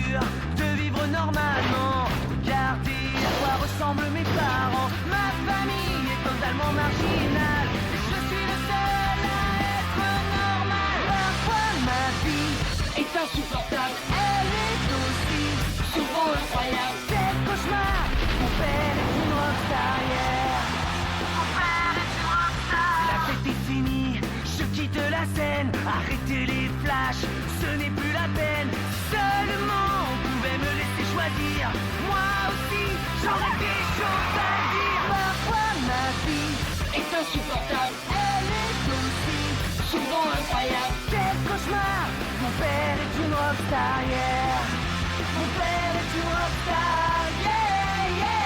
dur de vivre normalement. Regardez à quoi ressemblent mes parents. Ma famille est totalement marginale. Je suis le seul à être normal. Parfois ma vie est insupportable. Elle est aussi souvent incroyable. C'est le cauchemar. Mon père est une rockstar, yeah. Mon père est une rockstar. La fête est finie, je quitte la scène. Arrêtez les flashs, ce n'est plus la peine. Seulement on pouvait me laisser choisir. Moi aussi, j'aurais des choses à dire. Parfois ma vie est insupportable. Elle est aussi souvent incroyable. C'est le cauchemar. Mon père est une rockstar, yeah. Mon père est une rockstar, yeah, yeah.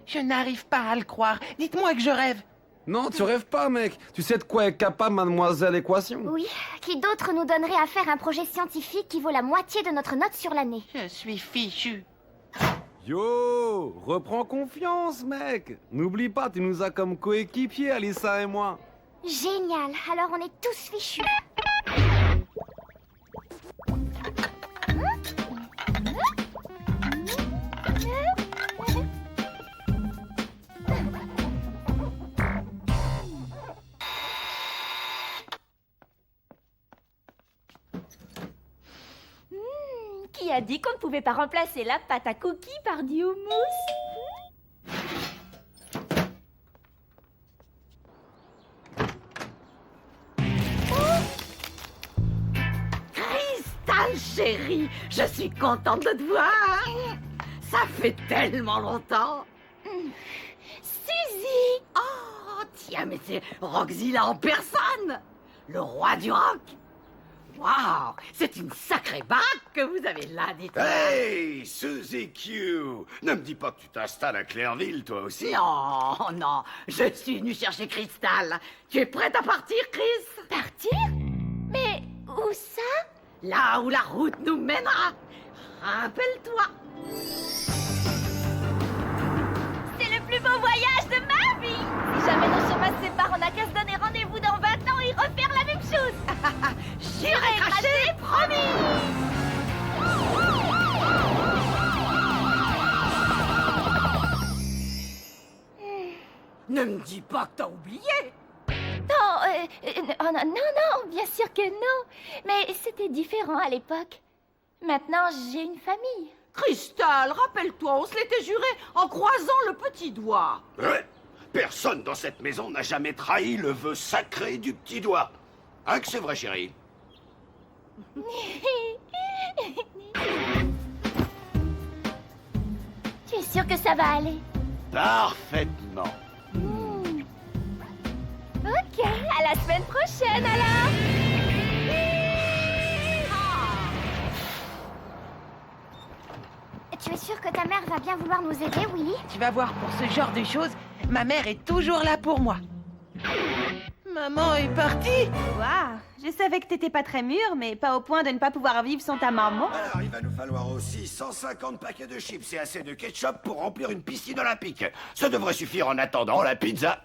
Je n'arrive pas à le croire. Dites-moi que je rêve. Non, tu rêves pas, mec. Tu sais de quoi est capable Mademoiselle Équation? Oui, qui d'autre nous donnerait à faire un projet scientifique qui vaut la moitié de notre note sur l'année? Je suis fichu. Yo, reprends confiance, mec. N'oublie pas, tu nous as comme coéquipiers, Alissa et moi. Génial, alors on est tous fichus. Qui a dit qu'on ne pouvait pas remplacer la pâte à cookies par du houmous? Cristal, chérie, je suis contente de te voir. Ça fait tellement longtemps. Suzy! Oh, tiens, mais c'est Rockzilla en personne. Le roi du rock. Waouh, c'est une sacrée baraque que vous avez là, dites-moi. Hey, Suzy Q! Ne me dis pas que tu t'installes à Clairville, toi aussi. Non, non, je suis venue chercher Cristal. Tu es prête à partir, Chris? Partir? Mais où ça? Là où la route nous mènera. Rappelle-toi. C'est le plus beau voyage de ma vie! Si jamais nos chemins se séparent, on n'a qu'à se donner rendez-vous dans 20 ans et refaire la même chose! J'irai cracher, promis! Ne me dis pas que t'as oublié. Non, oh, non, non, bien sûr que non. Mais c'était différent à l'époque. Maintenant, j'ai une famille. Cristal, rappelle-toi, on se l'était juré en croisant le petit doigt. Ouais. Personne dans cette maison n'a jamais trahi le vœu sacré du petit doigt. Hein que c'est vrai, chérie? Tu es sûr que ça va aller? Parfaitement. Ok, à la semaine prochaine alors! Tu es sûr que ta mère va bien vouloir nous aider, Willy? Tu vas voir, pour ce genre de choses, ma mère est toujours là pour moi. Maman est partie. Waouh, je savais que t'étais pas très mûr, mais pas au point de ne pas pouvoir vivre sans ta maman. Alors, il va nous falloir aussi 150 paquets de chips et assez de ketchup pour remplir une piscine olympique. Ça devrait suffire en attendant la pizza.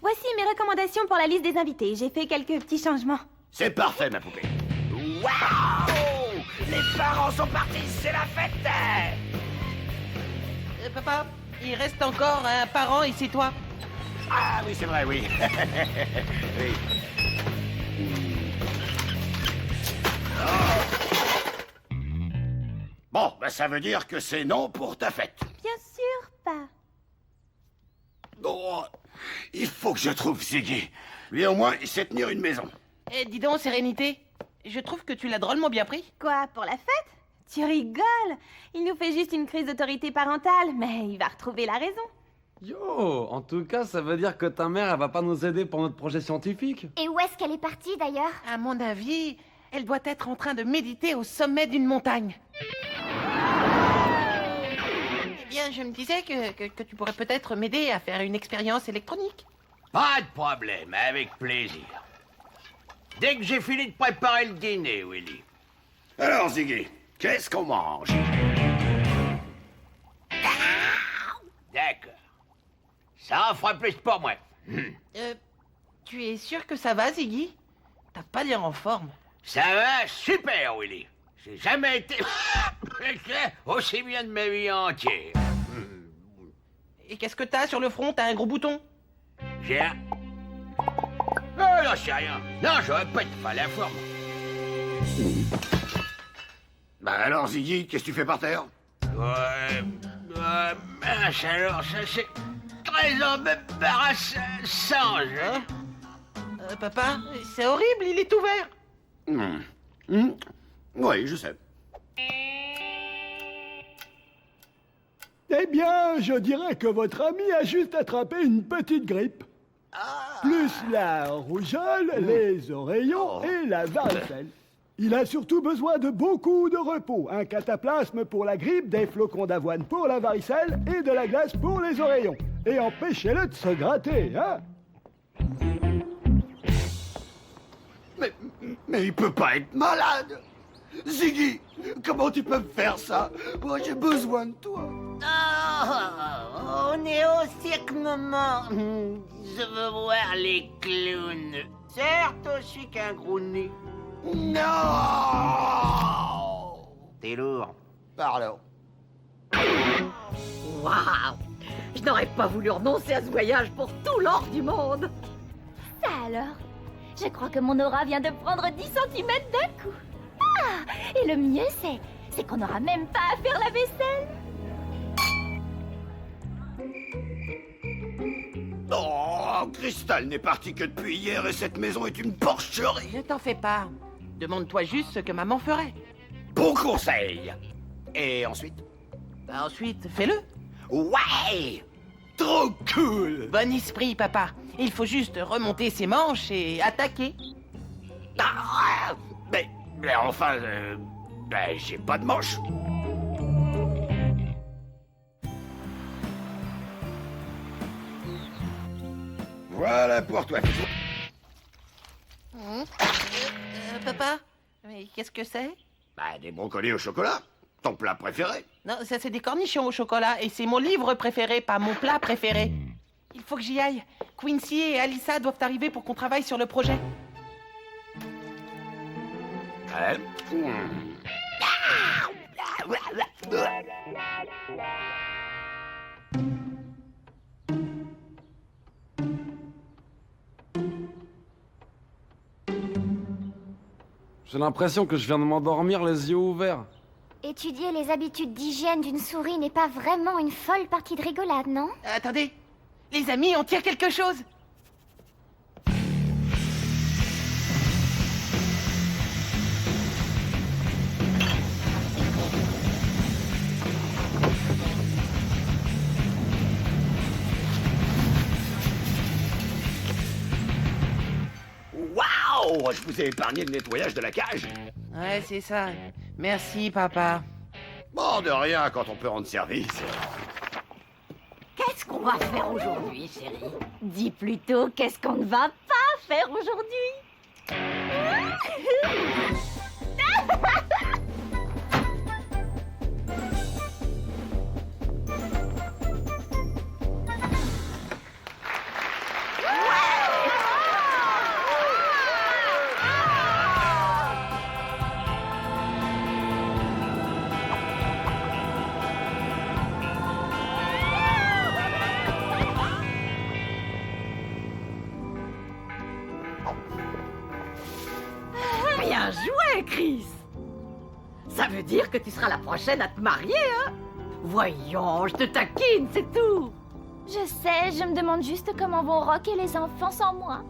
Voici mes recommandations pour la liste des invités. J'ai fait quelques petits changements. C'est parfait, ma poupée. Waouh! Les parents sont partis, c'est la fête! Papa, il reste encore un parent et c'est toi. Ah oui, c'est vrai, oui. Oui. Oh. Bon, bah ça veut dire que c'est non pour ta fête. Bien sûr pas. Oh, il faut que je trouve Ziggy. Lui au moins, il sait tenir une maison. Eh, dis donc, Sérénité, Je trouve que tu l'as drôlement bien pris. Quoi, pour la fête? Tu rigoles. Il nous fait juste une crise d'autorité parentale, mais il va retrouver la raison. Yo, en tout cas, ça veut dire que ta mère, elle va pas nous aider pour notre projet scientifique. Et où est-ce qu'elle est partie d'ailleurs? À mon avis, elle doit être en train de méditer au sommet d'une montagne. Eh bien, je me disais que tu pourrais peut-être m'aider à faire une expérience électronique. Pas de problème, avec plaisir. Dès que j'ai fini de préparer le dîner, Willy. Alors, Ziggy, qu'est-ce qu'on mange? D'accord. Ça en fera plus pour moi. Tu es sûr que ça va, Ziggy? T'as pas l'air en forme. Ça va super, Willy. J'ai jamais été aussi bien de ma vie entière. Et qu'est-ce que t'as sur le front? T'as un gros bouton? J'ai un... Oh, non, c'est rien. Non, je répète, pas la forme. Bah alors, Ziggy, qu'est-ce que tu fais par terre? Mince, alors, ça c'est très embarrassant, Hein? Papa, c'est horrible, il est ouvert. Oui, je sais. Eh bien, je dirais que votre ami a juste attrapé une petite grippe. Plus la rougeole, les oreillons et la varicelle. Il a surtout besoin de beaucoup de repos. Un cataplasme pour la grippe, des flocons d'avoine pour la varicelle et de la glace pour les oreillons. Et empêchez-le de se gratter, hein? Mais il peut pas être malade. Ziggy, comment tu peux me faire ça? Moi, j'ai besoin de toi. On est au cirque, maman. Je veux voir les clowns. Certes, je suis qu'un gros nez. Non! T'es lourd. Pardon. Waouh! Je n'aurais pas voulu renoncer à ce voyage pour tout l'or du monde. Ça alors? Je crois que mon aura vient de prendre 10 cm d'un coup. Ah! Et le mieux, c'est qu'on n'aura même pas à faire la vaisselle. Oh, Cristal n'est parti que depuis hier et cette maison est une porcherie. Ne t'en fais pas. Demande-toi juste ce que maman ferait. Bon conseil. Et ensuite? Bah ensuite, fais-le. Ouais! Trop cool! Bon esprit, papa. Il faut juste remonter ses manches et attaquer. Ah, mais enfin, j'ai pas de manche. Voilà pour toi. Papa, mais qu'est-ce que c'est? Bah, des brocolis au chocolat. Ton plat préféré. Non, ça c'est des cornichons au chocolat et c'est mon livre préféré, pas mon plat préféré. Il faut que j'y aille. Quincy et Alyssa doivent arriver pour qu'on travaille sur le projet. Ouais. J'ai l'impression que je viens de m'endormir les yeux ouverts. Étudier les habitudes d'hygiène d'une souris n'est pas vraiment une folle partie de rigolade, non? Attendez, les amis, on tient quelque chose. Waouh! Je vous ai épargné le nettoyage de la cage. Ouais, c'est ça. Merci, papa. Bon, de rien quand on peut rendre service. Qu'est-ce qu'on va faire aujourd'hui, chérie? Dis plutôt qu'est-ce qu'on ne va pas faire aujourd'hui. Bien joué, Chris. Ça veut dire que tu seras la prochaine à te marier, hein? Voyons, je te taquine, c'est tout. Je sais, je me demande juste comment vont Rock et les enfants sans moi.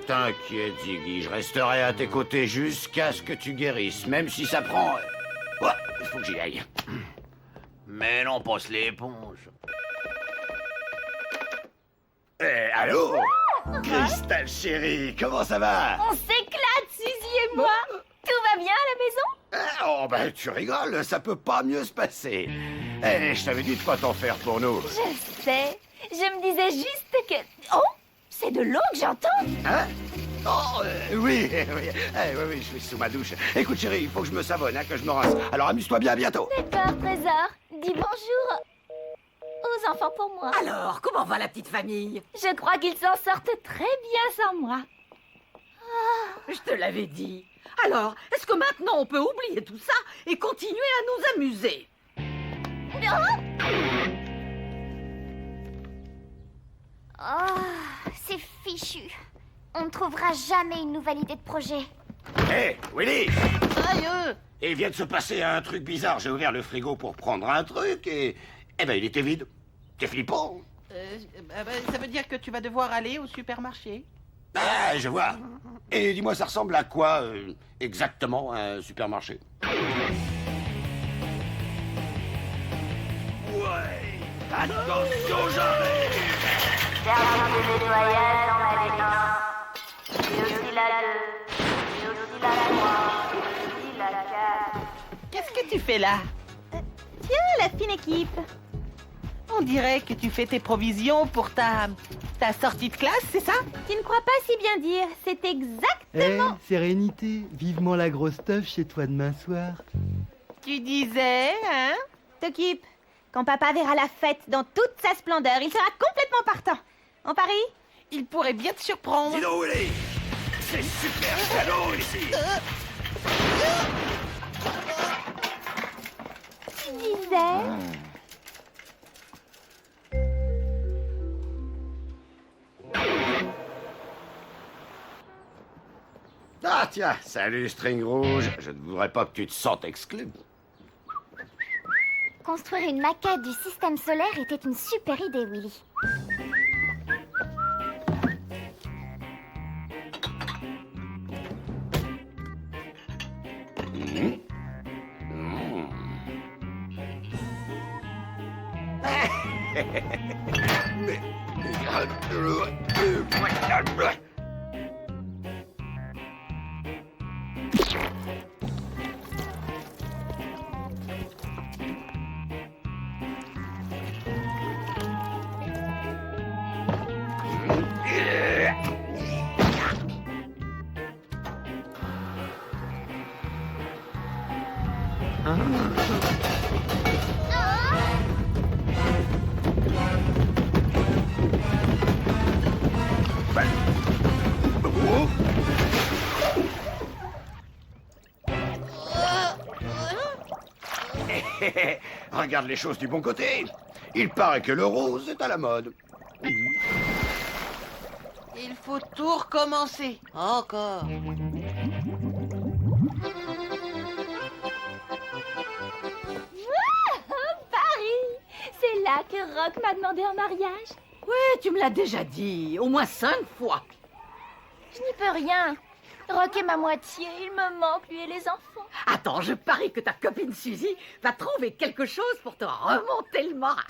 t'inquiète, Ziggy, je resterai à tes côtés jusqu'à ce que tu guérisses, même si ça prend... Ouais, il faut que j'y aille. Mais non, passe l'éponge. Allô? Cristal chérie, comment ça va? On s'éclate, Suzy et moi. Tout va bien à la maison? Oh, ben, tu rigoles, ça peut pas mieux se passer. Je t'avais dit de pas t'en faire pour nous. Je sais. Je me disais juste que... Oh, c'est de l'eau que j'entends. Hein? Oh, oui, oui, je suis sous ma douche. Écoute, chérie, il faut que je me savonne, hein, que je me rince. Alors amuse-toi bien, à bientôt. D'accord, Trésor. Dis bonjour aux enfants pour moi. Alors, comment va la petite famille? Je crois qu'ils s'en sortent très bien sans moi. Je te l'avais dit. Alors, est-ce que maintenant on peut oublier tout ça et continuer à nous amuser? Oh, c'est fichu. On ne trouvera jamais une nouvelle idée de projet. Hé, Willy! Aïe! Il vient de se passer un truc bizarre. J'ai ouvert le frigo pour prendre un truc et... Eh ben, il était vide. C'est flippant. Ça veut dire que tu vas devoir aller au supermarché. Ah, je vois. Et dis-moi, ça ressemble à quoi, exactement, un supermarché? Ouais! Attention, j'arrive! Dernier de nettoyage, on avait un. Et aussi la 2. Et aussi la 3. Et aussi la 4. Qu'est-ce que tu fais là? Tiens, la fine équipe. On dirait que tu fais tes provisions pour ta sortie de classe, c'est ça? Tu ne crois pas si bien dire. C'est exactement... Sérénité, vivement la grosse teuf chez toi demain soir. Tu disais, hein? T'occupe. Quand papa verra la fête dans toute sa splendeur, il sera complètement partant. On parie? Il pourrait bien te surprendre. Dis donc, Willy! C'est super cadeau ici! Tu disais... Ah, tiens, salut, String Rouge. Je ne voudrais pas que tu te sentes exclu. Construire une maquette du système solaire était une super idée, Willy. Regarde les choses du bon côté. Il paraît que le rose est à la mode. Il faut tout recommencer. Encore. Paris! C'est là que Rock m'a demandé en mariage. Ouais, tu me l'as déjà dit, au moins 5 fois. Je n'y peux rien. Rock est ma moitié, il me manque, lui et les enfants. Attends, je parie que ta copine Suzy va trouver quelque chose pour te remonter le moral.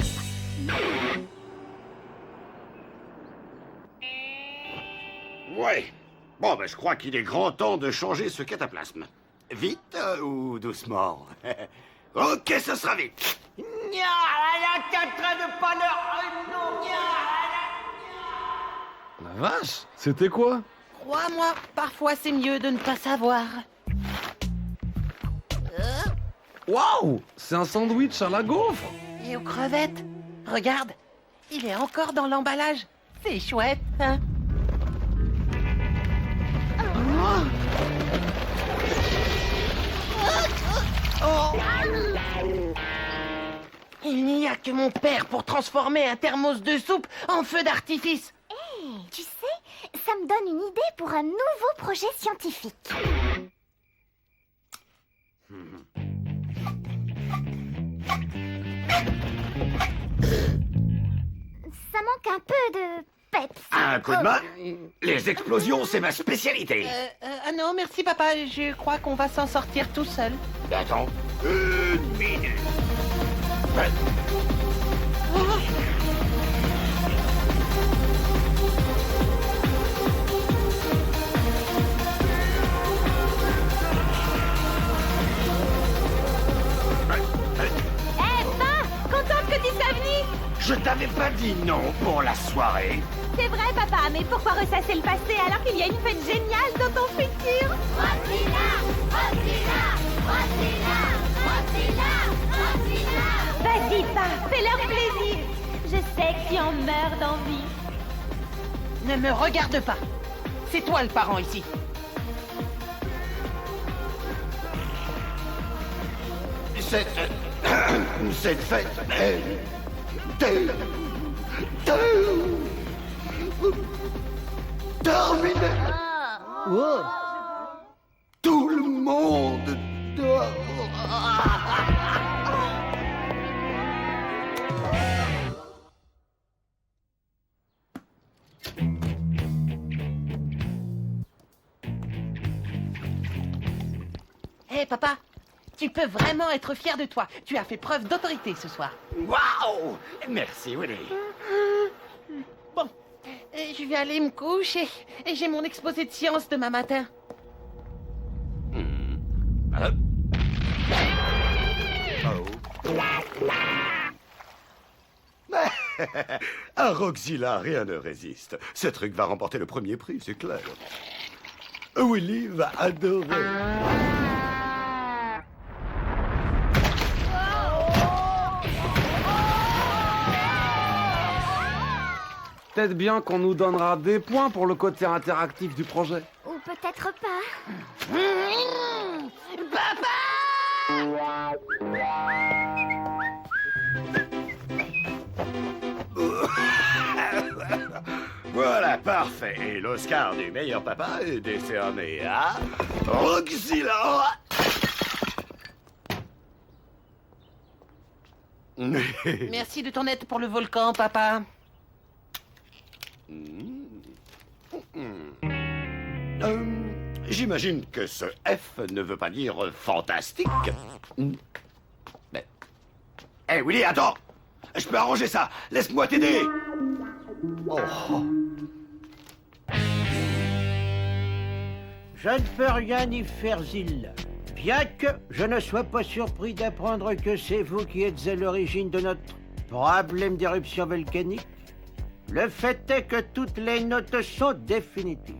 Ouais. Bon, ben, je crois qu'il est grand temps de changer ce cataplasme. Vite ou doucement? Ok, ce sera vite. La vache, c'était quoi? Crois-moi, parfois c'est mieux de ne pas savoir. Waouh! C'est un sandwich à la gaufre! Et aux crevettes. Regarde, il est encore dans l'emballage. C'est chouette, hein? Il n'y a que mon père pour transformer un thermos de soupe en feu d'artifice. Tu sais, ça me donne une idée pour un nouveau projet scientifique. Ça manque un peu de fait. Un coup de main? Les explosions, c'est ma spécialité. Ah non, merci papa, je crois qu'on va s'en sortir tout seul. Attends, 1 minute. Ouais. Contente que tu sois venu. Je t'avais pas dit non pour la soirée. C'est vrai, papa, mais pourquoi ressasser le passé alors qu'il y a une fête géniale dans ton futur? Vas-y, pas, fais-leur plaisir. Je sais que tu en meurs d'envie. Ne me regarde pas. C'est toi le parent ici. Cette fête est terminée. Oh. Tout le monde dort. Hé papa, tu peux vraiment être fier de toi. Tu as fait preuve d'autorité ce soir. Waouh! Merci, Willy. Bon, je vais aller me coucher. Et j'ai mon exposé de sciences demain matin. À Roxila, rien ne résiste. Ce truc va remporter le premier prix, c'est clair. Willy va adorer. Peut-être bien qu'on nous donnera des points pour le côté interactif du projet. Ou peut-être pas. Voilà, parfait. Et l'Oscar du meilleur papa est décerné à Roxila. Merci de ton aide pour le volcan, papa. J'imagine que ce F ne veut pas dire fantastique. Mais... Hé, Willy, attends! Je peux arranger ça! Laisse-moi t'aider! Oh. Je ne peux rien y faire, Zilla. Bien que je ne sois pas surpris d'apprendre que c'est vous qui êtes à l'origine de notre problème d'éruption volcanique. Le fait est que toutes les notes sont définitives.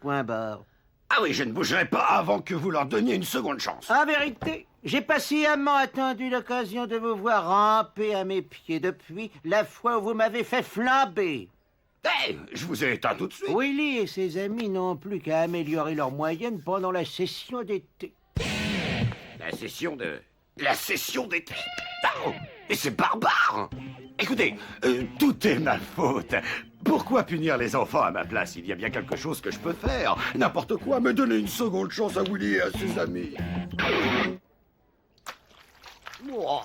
Point barre. Ah oui, je ne bougerai pas avant que vous leur donniez une seconde chance. En vérité, j'ai patiemment attendu l'occasion de vous voir ramper à mes pieds depuis la fois où vous m'avez fait flamber. Hé, je vous ai éteint tout de suite. Willy et ses amis n'ont plus qu'à améliorer leur moyenne pendant la session d'été. La session d'été. Oh, et c'est barbare. Écoutez, tout est ma faute. Pourquoi punir les enfants à ma place? Il y a bien quelque chose que je peux faire. N'importe quoi, me donner une seconde chance à Willy et à ses amis. Oh.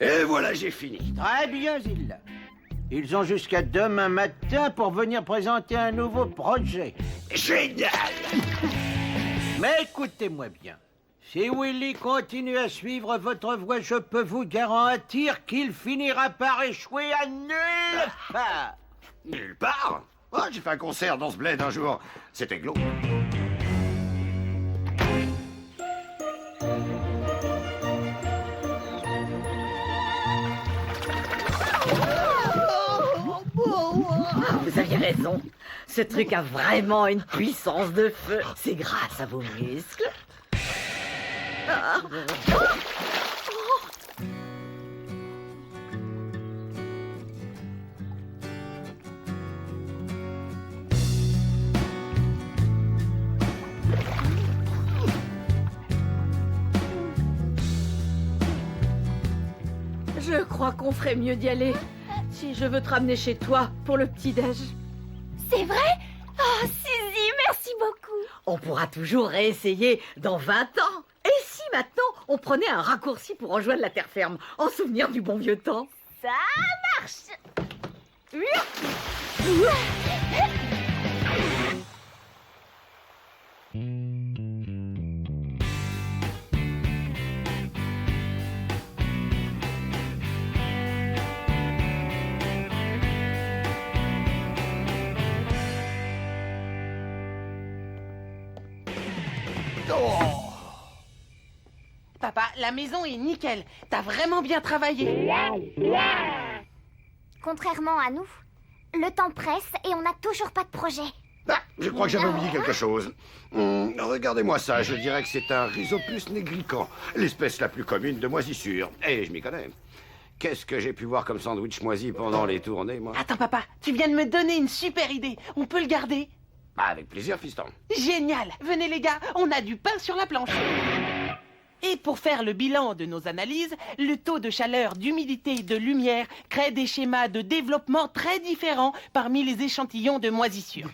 Et voilà, j'ai fini. Très bien, Zilla. Ils ont jusqu'à demain matin pour venir présenter un nouveau projet. Génial! Mais écoutez-moi bien. Si Willy continue à suivre votre voie, je peux vous garantir qu'il finira par échouer à nulle part. Nulle part? Oh, j'ai fait un concert dans ce bled un jour. C'était glauque. Vous aviez raison. Ce truc a vraiment une puissance de feu. C'est grâce à vos muscles. Ah. Je crois qu'on ferait mieux d'y aller. Si je veux te ramener chez toi pour le petit-déj. C'est vrai? Oh, Suzy, merci beaucoup. On pourra toujours réessayer dans 20 ans. Et si maintenant, on prenait un raccourci pour rejoindre la terre ferme, en souvenir du bon vieux temps? Ça marche. Papa, la maison est nickel. T'as vraiment bien travaillé. Contrairement à nous, le temps presse et on n'a toujours pas de projet. Ah, je crois que j'avais oublié quelque chose. Regardez-moi ça, je dirais que c'est un Rhizopus nigricans, l'espèce la plus commune de moisissure. Et je m'y connais. Qu'est-ce que j'ai pu voir comme sandwich moisi pendant les tournées, moi? Attends, papa, tu viens de me donner une super idée. On peut le garder? Avec plaisir, fiston. Génial! Venez les gars, on a du pain sur la planche. Et pour faire le bilan de nos analyses, le taux de chaleur, d'humidité et de lumière crée des schémas de développement très différents parmi les échantillons de moisissure.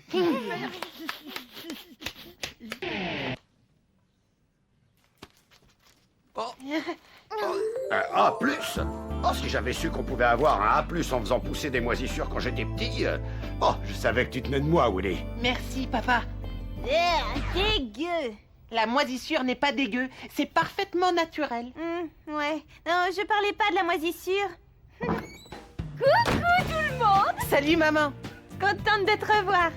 Un A+. Oh, si j'avais su qu'on pouvait avoir un A+, en faisant pousser des moisissures quand j'étais petit. Oh, je savais que tu tenais de moi, Willy. Merci, papa. Dégueu. La moisissure n'est pas dégueu, c'est parfaitement naturel. Ouais. Non, je parlais pas de la moisissure. Coucou tout le monde. Salut, maman. Contente de te revoir.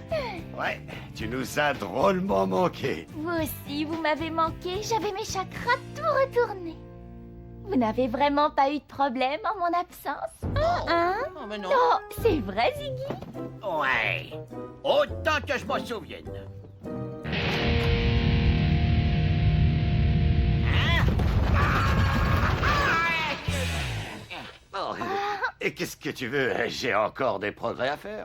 Ouais, tu nous as drôlement manqué. Vous aussi, vous m'avez manqué. J'avais mes chakras tout retournés. Vous n'avez vraiment pas eu de problème en mon absence? Hein? Oh, mais non. Non, c'est vrai, Ziggy? Ouais. Autant que je m'en souvienne. Oh, et qu'est-ce que tu veux? J'ai encore des progrès à faire.